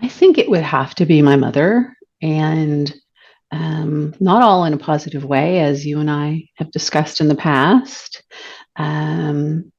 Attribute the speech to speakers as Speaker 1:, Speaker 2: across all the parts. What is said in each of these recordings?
Speaker 1: I think it would have to be my mother, and not all in a positive way, as you and I have discussed in the past. Um,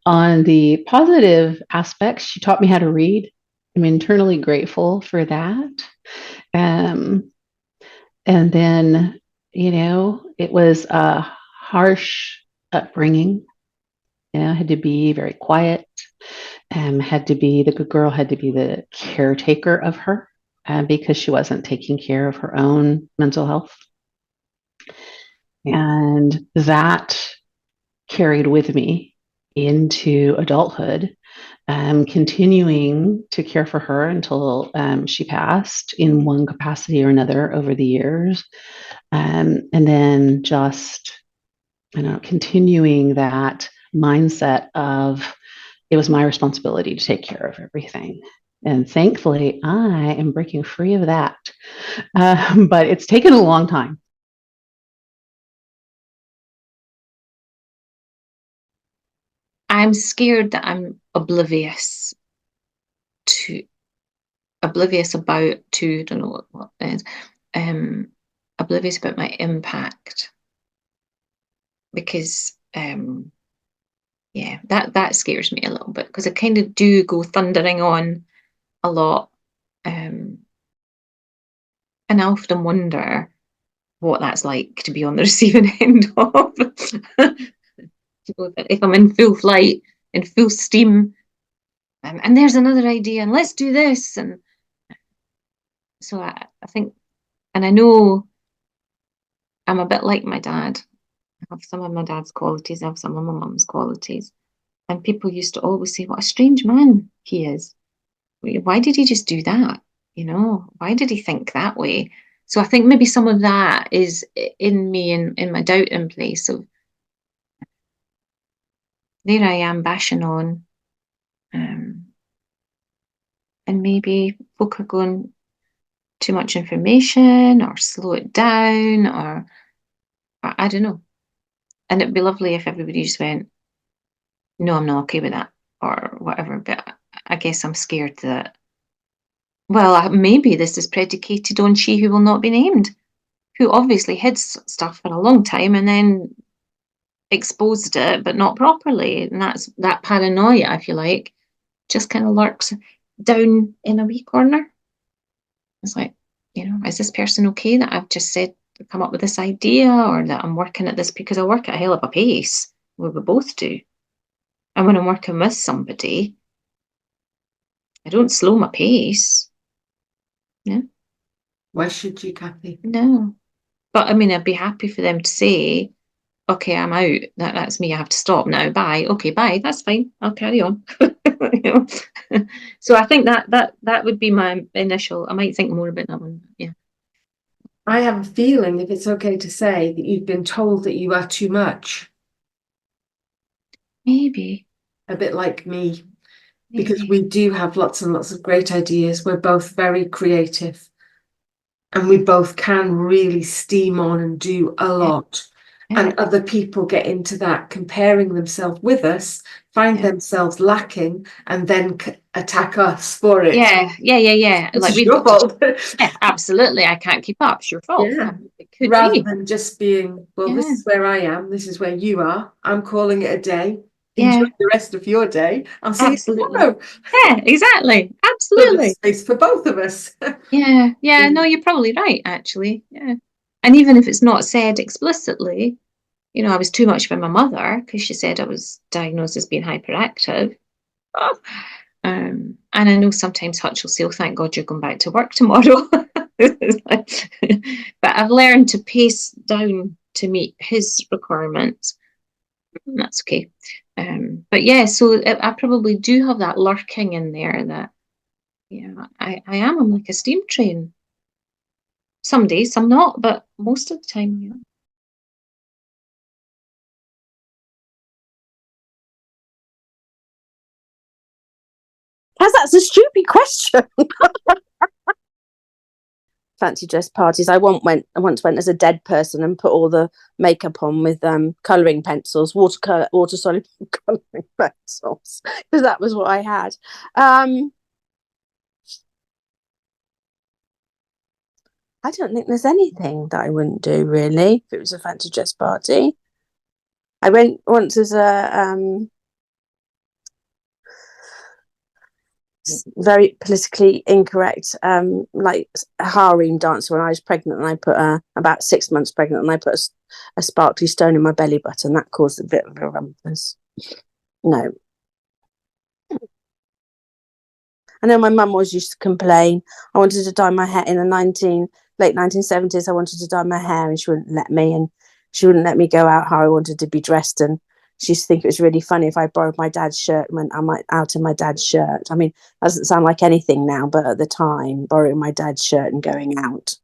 Speaker 1: on the positive aspects, she taught me how to read. I'm internally grateful for that. Um, and then, it was a harsh upbringing. Had to be very quiet. Had to be the good girl, had to be the caretaker of her because she wasn't taking care of her own mental health. And that carried with me into adulthood, continuing to care for her until she passed in one capacity or another over the years. And then just, continuing that mindset of it was my responsibility to take care of everything. And thankfully, I am breaking free of that. But it's taken a long time.
Speaker 2: I'm scared that I'm to oblivious about to, I don't know what it is, oblivious about my impact because yeah, that scares me a little bit because I kind of do go thundering on a lot. And I often wonder what that's like to be on the receiving end of. If I'm in full flight, in full steam, and there's another idea, and let's do this. And so I think, and I know I'm a bit like my dad. I have some of my dad's qualities, I have some of my mum's qualities. And people used to always say, what a strange man he is. Why did he just do that? Why did he think that way? So I think maybe some of that is in me in my doubt in place. So there I am bashing on. And maybe folk are going too much information or slow it down or I don't know. And it'd be lovely if everybody just went, no, I'm not okay with that or whatever. But I guess I'm scared that, well, maybe this is predicated on she who will not be named, who obviously hid stuff for a long time and then exposed it, but not properly. And that's that paranoia, if you like, just kind of lurks down in a wee corner. It's like, is this person okay that I've just said, come up with this idea or that I'm working at this because I work at a hell of a pace. We both do. And when I'm working with somebody, I don't slow my pace. Yeah.
Speaker 3: Why should you, Cathie?
Speaker 2: No. But I mean, I'd be happy for them to say, okay, I'm out. That's me. I have to stop now. Bye. Okay, bye. That's fine. I'll carry on. So I think that would be my initial. I might think more about that one. Yeah.
Speaker 3: I have a feeling, if it's okay to say, that you've been told that you are too much.
Speaker 2: Maybe.
Speaker 3: A bit like me, because we do have lots and lots of great ideas. We're both very creative and we both can really steam on and do a lot. And other people get into that, comparing themselves with us, find themselves lacking, and then attack us for it.
Speaker 2: Yeah.
Speaker 3: This
Speaker 2: Like
Speaker 3: is your fault.
Speaker 2: Yeah, absolutely. I can't keep up. It's your fault.
Speaker 3: Yeah.
Speaker 2: It could
Speaker 3: Rather
Speaker 2: be.
Speaker 3: than just being, well, this is where I am, this is where you are. I'm calling it a day. Enjoy the rest of your day. I'll see you tomorrow.
Speaker 2: Yeah, exactly.
Speaker 3: So
Speaker 2: Absolutely.
Speaker 3: there's space for both of us.
Speaker 2: Yeah. No, you're probably right, actually. Yeah. And even if it's not said explicitly, I was too much for my mother because she said I was diagnosed as being hyperactive. Oh. And I know sometimes Hutch will say, oh, thank God you're going back to work tomorrow. But I've learned to pace down to meet his requirements. That's okay. But yeah, so I probably do have that lurking in there that, I'm like a steam train. Some days, some not, but most of the time,
Speaker 4: That's a stupid question. Fancy dress parties. I once went as a dead person and put all the makeup on with colouring pencils, water soluble colouring pencils, because that was what I had. I don't think there's anything that I wouldn't do, really, if it was a fancy dress party. I went once as a very politically incorrect, like a harem dancer when I was pregnant, and I put about 6 months pregnant, and I put a sparkly stone in my belly button. That caused a bit of a rumpus. No. I know my mum always used to complain. I wanted to dye my hair in the late 1970s. I wanted to dye my hair, and she wouldn't let me, and she wouldn't let me go out how I wanted to be dressed. And she used to think it was really funny if I borrowed my dad's shirt and went out in my dad's shirt. I mean, that doesn't sound like anything now, but at the time, borrowing my dad's shirt and going out.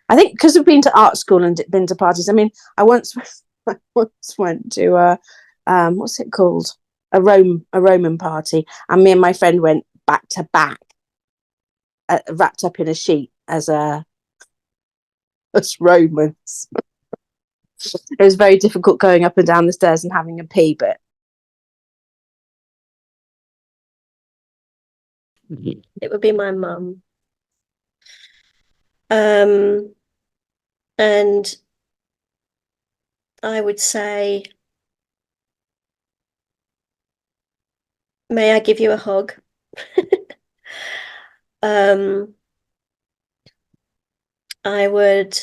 Speaker 4: I think because we've been to art school and been to parties. I mean, I once went to what's it called? A Roman party, and me and my friend went back to back, wrapped up in a sheet as Romans. It was very difficult going up and down the stairs and having a pee, but
Speaker 5: it would be my mum. And I would say, may I give you a hug? I would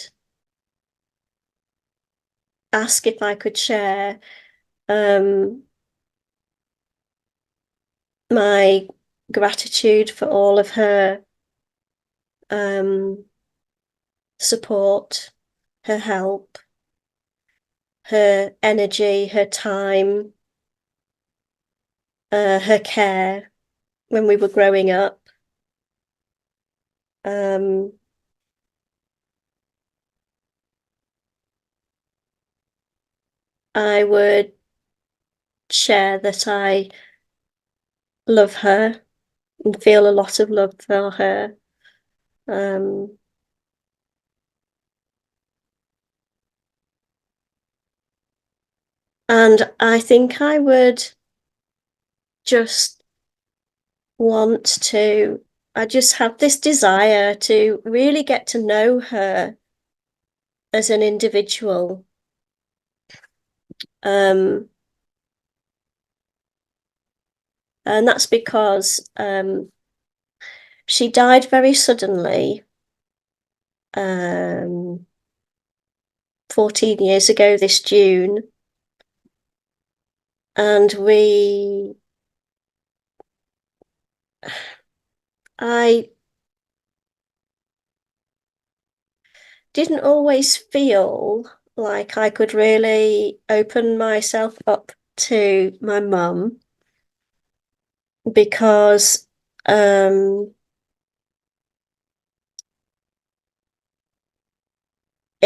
Speaker 5: ask if I could share my gratitude for all of her support, her help, her energy, her time, her care when we were growing up. I would share that I love her and feel a lot of love for her. And I think I would just I just have this desire to really get to know her as an individual. And that's because she died very suddenly 14 years ago this June. And I didn't always feel like I could really open myself up to my mum, because it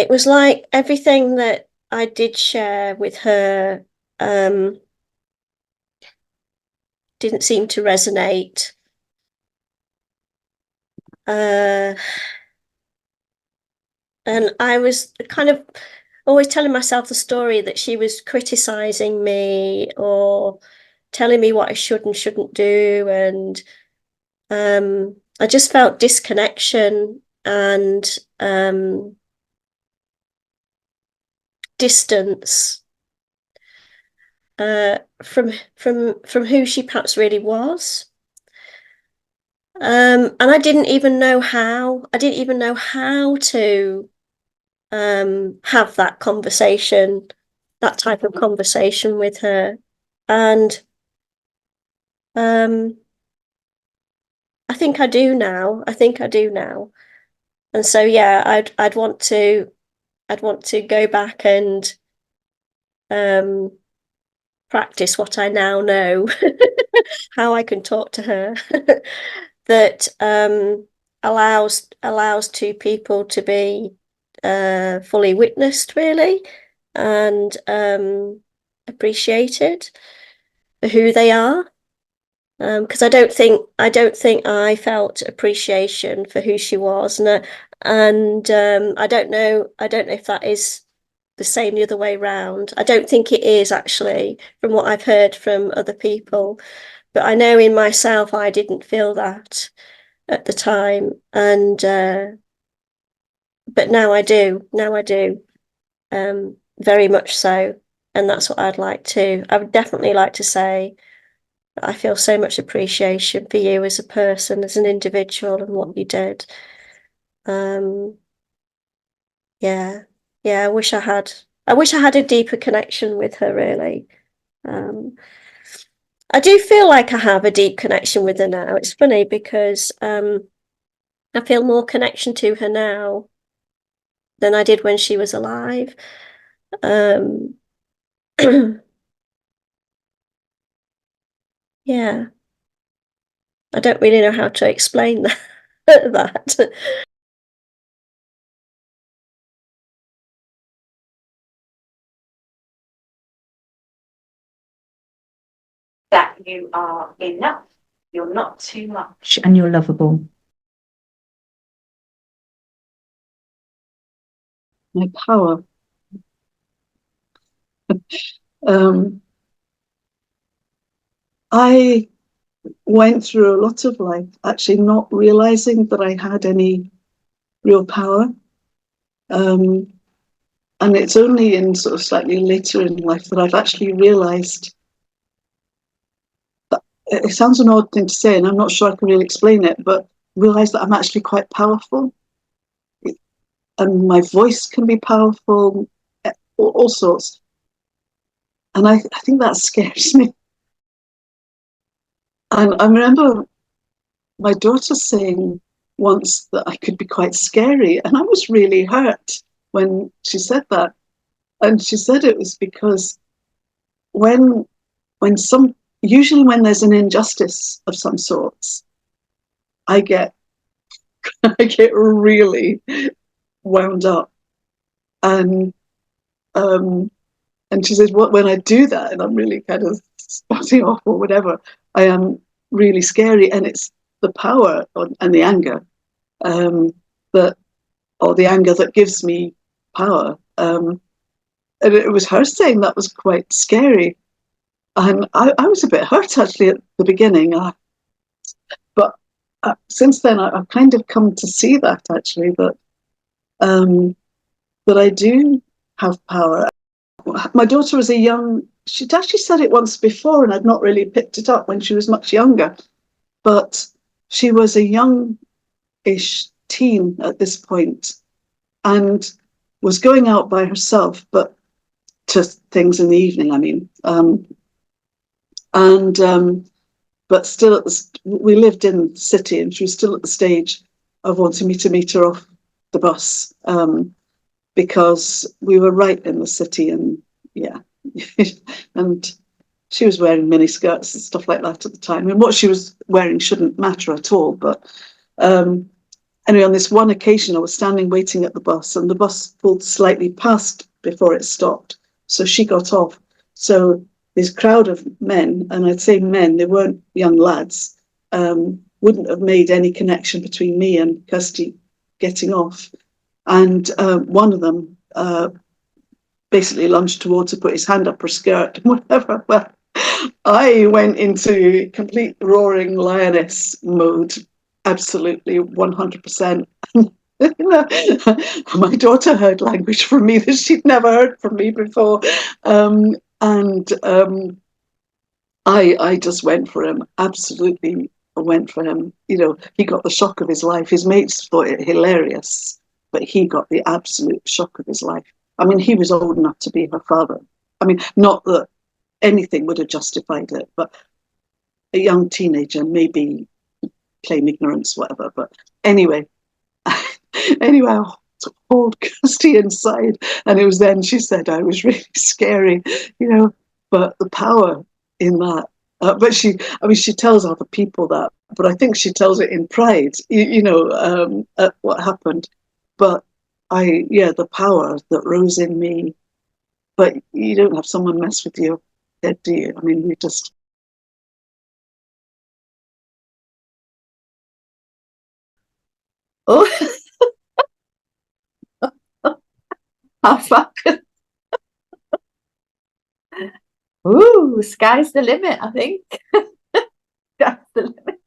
Speaker 5: was like everything that I did share with her didn't seem to resonate. And I was kind of always telling myself the story that she was criticizing me or telling me what I should and shouldn't do. And I just felt disconnection and distance from who she perhaps really was. And I didn't even know how. I didn't even know how to have that conversation, that type of conversation with her. And I think I do now. And so yeah, I'd want to go back and practice what I now know, how I can talk to her, that allows two people to be fully witnessed, really, and appreciated for who they are. Because I don't think I felt appreciation for who she was, and I don't know if that is the same the other way around. I don't think it is, actually, from what I've heard from other people, but I know in myself I didn't feel that at the time, and but now I do. Very much so. And that's what I'd like to. I would definitely like to say that I feel so much appreciation for you as a person, as an individual, and what you did. Yeah. I wish I had a deeper connection with her, really. I do feel like I have a deep connection with her now. It's funny because I feel more connection to her now than I did when she was alive. Yeah. I don't really know how to explain that.
Speaker 2: That you are enough. You're not too much, and you're lovable.
Speaker 6: My power. I went through a lot of life actually not realizing that I had any real power. And it's only in sort of slightly later in life that I've actually realized that it sounds an odd thing to say, and I'm not sure I can really explain it, but realize that I'm actually quite powerful. And my voice can be powerful, all sorts. And I think that scares me. And I remember my daughter saying once that I could be quite scary, and I was really hurt when she said that. And she said it was because when usually when there's an injustice of some sorts, I get I get really wound up. And she says, "What when I do that, and I'm really kind of spotting off or whatever, I am really scary, and it's the power and the anger that, or the anger that gives me power." And it was her saying that was quite scary, and I was a bit hurt actually at the beginning, but since then I've kind of come to see that actually that that I do have power. My daughter was she'd actually said it once before, and I'd not really picked it up when she was much younger, but she was a young-ish teen at this point and was going out by herself, but to things in the evening, I mean. But still, we lived in the city, and she was still at the stage of wanting me to meet her off the bus because we were right in the city, and yeah, and she was wearing mini skirts and stuff like that at the time. And what she was wearing shouldn't matter at all. But anyway, on this one occasion, I was standing waiting at the bus, and the bus pulled slightly past before it stopped. So she got off. So this crowd of men, and I'd say men, they weren't young lads, wouldn't have made any connection between me and Cathie getting off. And one of them basically lunged towards her, put his hand up her skirt, whatever. Well, I went into complete roaring lioness mode, absolutely 100%. My daughter heard language from me that she'd never heard from me before. I just went for him, absolutely went for him. You know, he got the shock of his life. His mates thought it hilarious, but he got the absolute shock of his life. I mean, he was old enough to be her father. I mean, not that anything would have justified it, but a young teenager, maybe claim ignorance, whatever. But anyway, I pulled Kirsty inside, and it was then she said I was really scary, you know. But the power in that. But she tells other people that, but I think she tells it in pride, at what happened. But the power that rose in me. But you don't have someone mess with your head, do you? I mean, you just.
Speaker 2: Oh, how fucking. Ooh, sky's the limit, I think. Sky's the limit.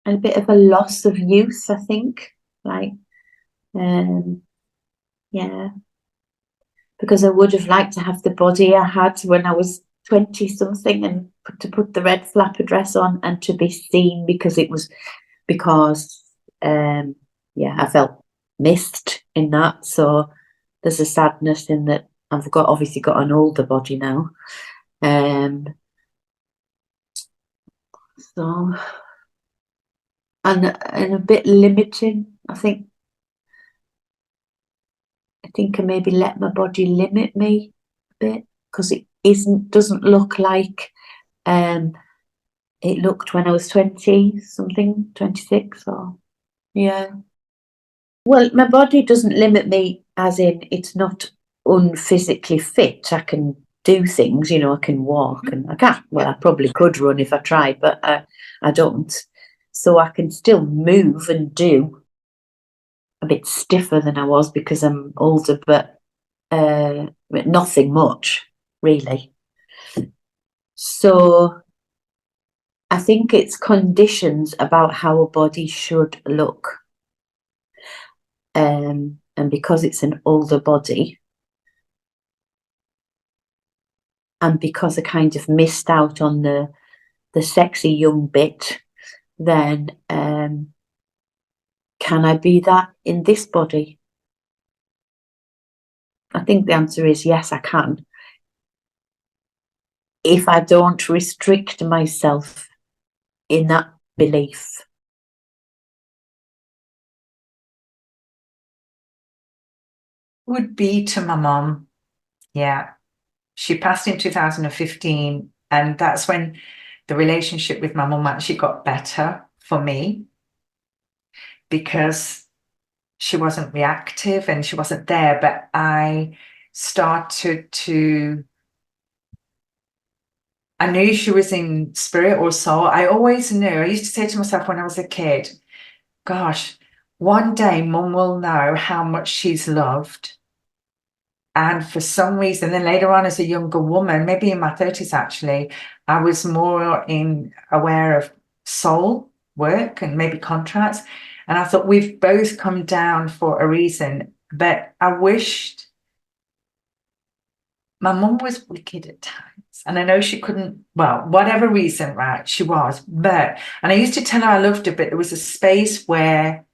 Speaker 7: a bit of a loss of youth, I think. Like, yeah, because I would have liked to have the body I had when I was 20 something, and to put the red flapper dress on and to be seen, because I felt missed in that. So there's a sadness in that I've obviously got an older body now. So, and a bit limiting, I think. I think I maybe let my body limit me a bit, because it doesn't look like it looked when I was 20 something, 26, or yeah. Well, my body doesn't limit me, as in it's not unphysically fit. I can do things, you know, I can walk, and I can't, well, I probably could run if I tried, but I don't. So I can still move and do. A bit stiffer than I was because I'm older, but nothing much, really. So I think it's conditions about how a body should look. And because it's an older body, and because I kind of missed out on the sexy young bit, then can I be that in this body? I think the answer is yes, I can. If I don't restrict myself in that belief.
Speaker 8: Would be to my mum. Yeah. She passed in 2015, and that's when the relationship with my mum actually got better for me, because she wasn't reactive and she wasn't there, but I started to, I knew she was in spirit or soul. I always knew. I used to say to myself when I was a kid, gosh, one day mum will know how much she's loved. And for some reason, then later on as a younger woman, maybe in my 30s actually, I was more aware of soul work and maybe contracts. And I thought, we've both come down for a reason. But I wished, my mum was wicked at times. And I know she couldn't, well, whatever reason, right, she was. But, and I used to tell her I loved her, but there was a space where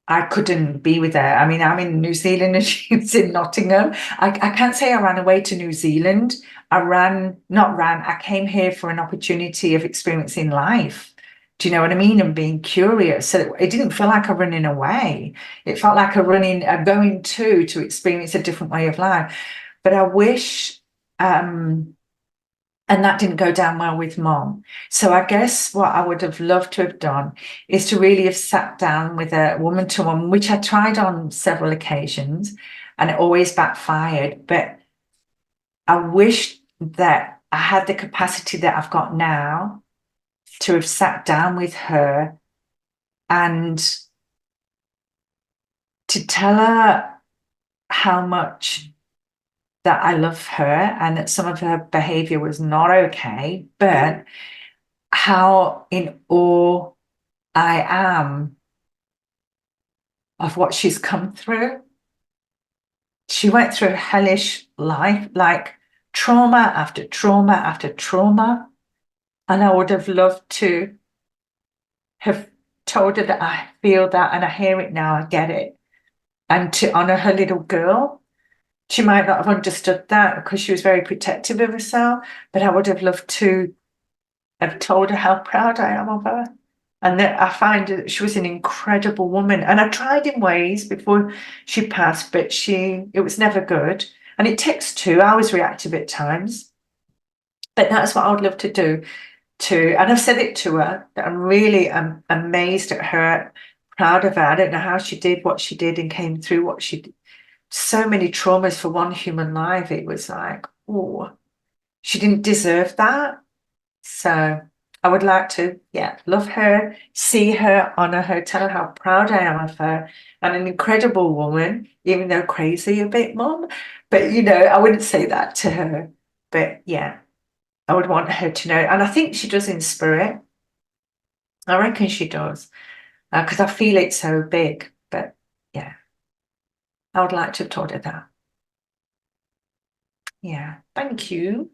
Speaker 8: I couldn't be with her. I mean, I'm in New Zealand and she was in Nottingham. I can't say I ran away to New Zealand. I came here for an opportunity of experiencing life. Do you know what I mean? And being curious. So it didn't feel like a running away. It felt like a going to experience a different way of life. But I wish, and that didn't go down well with mom. So I guess what I would have loved to have done is to really have sat down with a woman to woman, which I tried on several occasions, and it always backfired. But I wish that I had the capacity that I've got now to have sat down with her and to tell her how much that I love her and that some of her behavior was not okay, but how in awe I am of what she's come through. She went through a hellish life, like trauma after trauma after trauma. And I would have loved to have told her that I feel that and I hear it now, I get it. And to honor her little girl. She might not have understood that because she was very protective of herself, but I would have loved to have told her how proud I am of her. And that I find that she was an incredible woman. And I tried in ways before she passed, but it was never good. And it takes two. I was reactive at times. But that's what I would love to do. And I've said it to her, that I'm really amazed at her, proud of her. I don't know how she did what she did and came through what she did. So many traumas for one human life. It was like, oh, she didn't deserve that. So I would like to, love her, see her, honor her, tell her how proud I am of her, and an incredible woman, even though crazy a bit, mom. But, I wouldn't say that to her. But yeah, I would want her to know. And I think she does in spirit. I reckon she does, because I feel it's so big. But yeah, I would like to have told her that. Yeah, thank you.